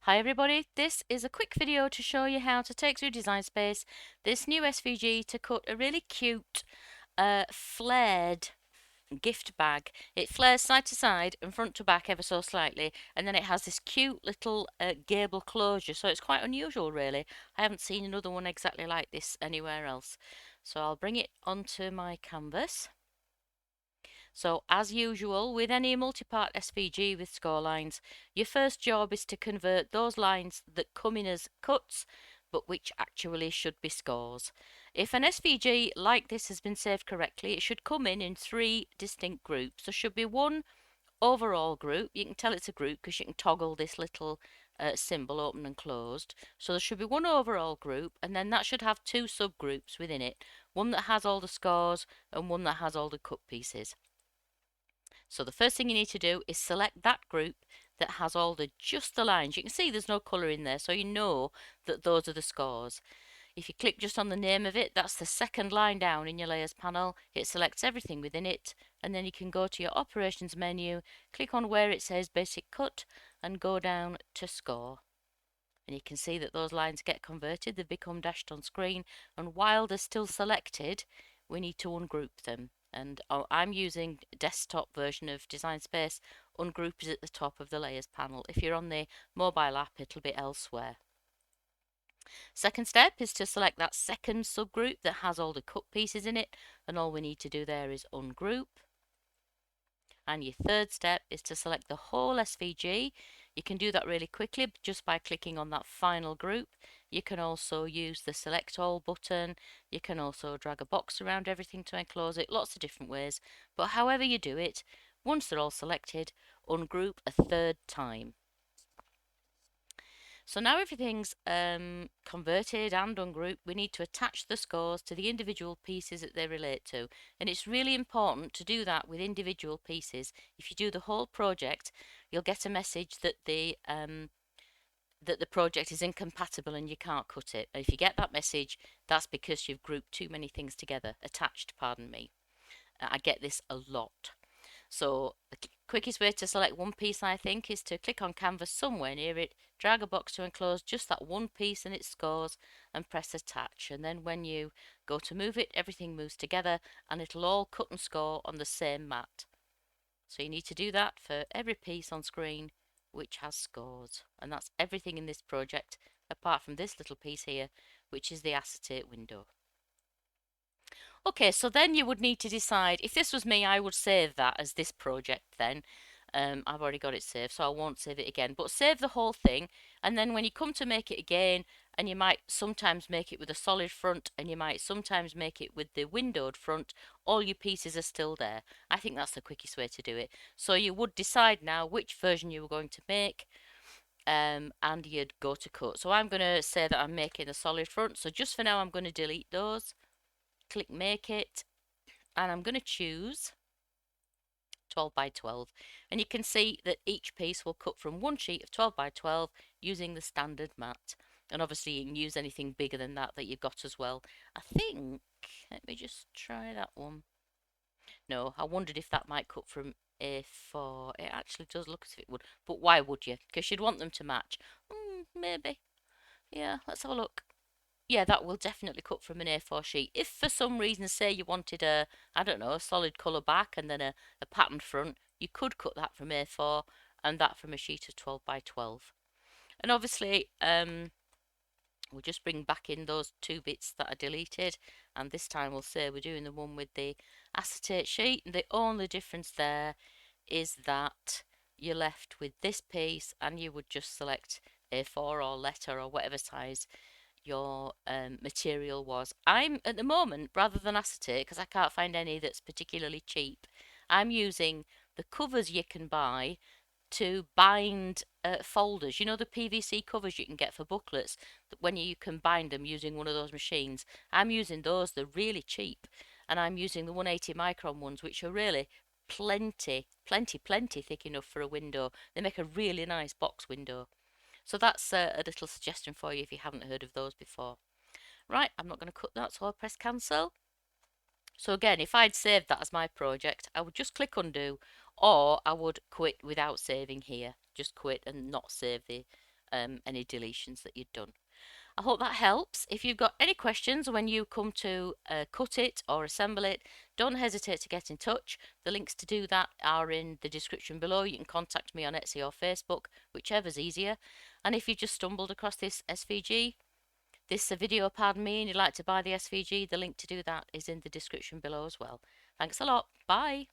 Hi everybody, this is a quick video to show you how to take through Design Space this new SVG to cut a really cute flared gift bag. It flares side to side and front to back ever so slightly, and then it has this cute little gable closure, so it's quite unusual really. I haven't seen another one exactly like this anywhere else. So I'll bring it onto my canvas. So as usual with any multi-part SVG with score lines, your first job is to convert those lines that come in as cuts but which actually should be scores. If an SVG like this has been saved correctly, it should come in 3 distinct groups. There should be one overall group. You can tell it's a group because you can toggle this little symbol open and closed. So there should be one overall group, and then that should have 2 subgroups within it. One that has all the scores and one that has all the cut pieces. So the first thing you need to do is select that group that has all just the lines. You can see there's no colour in there, so you know that those are the scores. If you click just on the name of it, that's the second line down in your layers panel. It selects everything within it, and then you can go to your operations menu, click on where it says basic cut, and go down to score. And you can see that those lines get converted, they become dashed on screen, and while they're still selected, we need to ungroup them. And I'm using desktop version of Design Space. Ungroup is at the top of the layers panel. If you're on the mobile app, it'll be elsewhere. Second step is to select that second subgroup that has all the cut pieces in it, and all we need to do there is ungroup. And your third step is to select the whole SVG. You can do that really quickly just by clicking on that final group. You can also use the select all button. You can also drag a box around everything to enclose it, lots of different ways. But however you do it, once they're all selected, ungroup a third time. So now everything's converted and ungrouped, we need to attach the scores to the individual pieces that they relate to. And it's really important to do that with individual pieces. If you do the whole project, you'll get a message that the project is incompatible and you can't cut it. And if you get that message, that's because you've grouped too many things together. Attached, pardon me. I get this a lot. So the quickest way to select one piece, I think, is to click on canvas somewhere near it, drag a box to enclose just that one piece and its scores, and press attach. And then when you go to move it, everything moves together and it'll all cut and score on the same mat. So you need to do that for every piece on screen which has scores. And that's everything in this project apart from this little piece here, which is the acetate window. Okay, so then you would need to decide, if this was me, I would save that as this project then. I've already got it saved, so I won't save it again. But save the whole thing, and then when you come to make it again, and you might sometimes make it with a solid front, and you might sometimes make it with the windowed front, all your pieces are still there. I think that's the quickest way to do it. So you would decide now which version you were going to make, and you'd go to cut. So I'm going to say that I'm making a solid front, so just for now I'm going to delete those. Click make it, and I'm going to choose 12 by 12, and you can see that each piece will cut from one sheet of 12 by 12 using the standard mat. And obviously you can use anything bigger than that you've got as well. I think, let me just try that one. No, I wondered if that might cut from A4. It actually does look as if it would, but why would you? Because you'd want them to match. Maybe. Yeah, let's have a look. Yeah, that will definitely cut from an A4 sheet. If for some reason, say you wanted I don't know, a solid colour back and then a patterned front, you could cut that from A4 and that from a sheet of 12 by 12. And obviously, we'll just bring back in those 2 bits that I deleted, and this time we'll say we're doing the one with the acetate sheet. And the only difference there is that you're left with this piece, and you would just select A4 or letter or whatever size your material was. I'm at the moment, rather than acetate, because I can't find any that's particularly cheap, I'm using the covers you can buy to bind folders. You know, the PVC covers you can get for booklets, that when you can bind them using one of those machines. I'm using those, they're really cheap, and I'm using the 180 micron ones, which are really plenty thick enough for a window. They make a really nice box window. So that's a little suggestion for you if you haven't heard of those before. Right, I'm not going to cut that, so I'll press cancel. So again, if I'd saved that as my project, I would just click undo, or I would quit without saving here. Just quit and not save the any deletions that you'd done. I hope that helps. If you've got any questions when you come to cut it or assemble it, don't hesitate to get in touch. The links to do that are in the description below. You can contact me on Etsy or Facebook, whichever's easier. And if you just stumbled across this SVG, this video, pardon me, and you'd like to buy the SVG, the link to do that is in the description below as well. Thanks a lot. Bye.